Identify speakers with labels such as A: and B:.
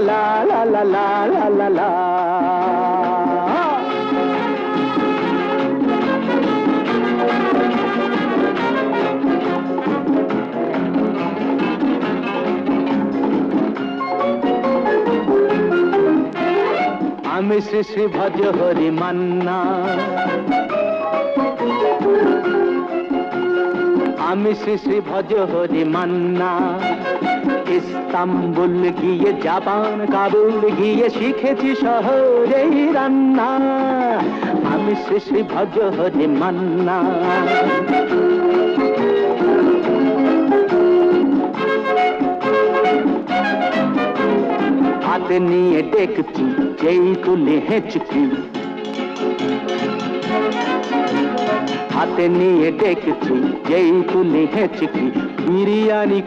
A: লা লা লা লা লা লা লা। আমি শ্রী শ্রী ভজ হরি মান্না, আমি শ্রী শ্রী ভজ হরি মান্না। ইস্তাম্বুল গিয়ে জাপান কাবুল গিয়ে শিখেছি শহরেই রান্না। আমি শ্রী শ্রী ভজ হরি মান্না। হাতে নিয়ে ডেকচি যেই তুলে হেঁচকি, হাতে নিয়ে ডেকচি যেই তুলে হেঁচকি, বিরিয়ানি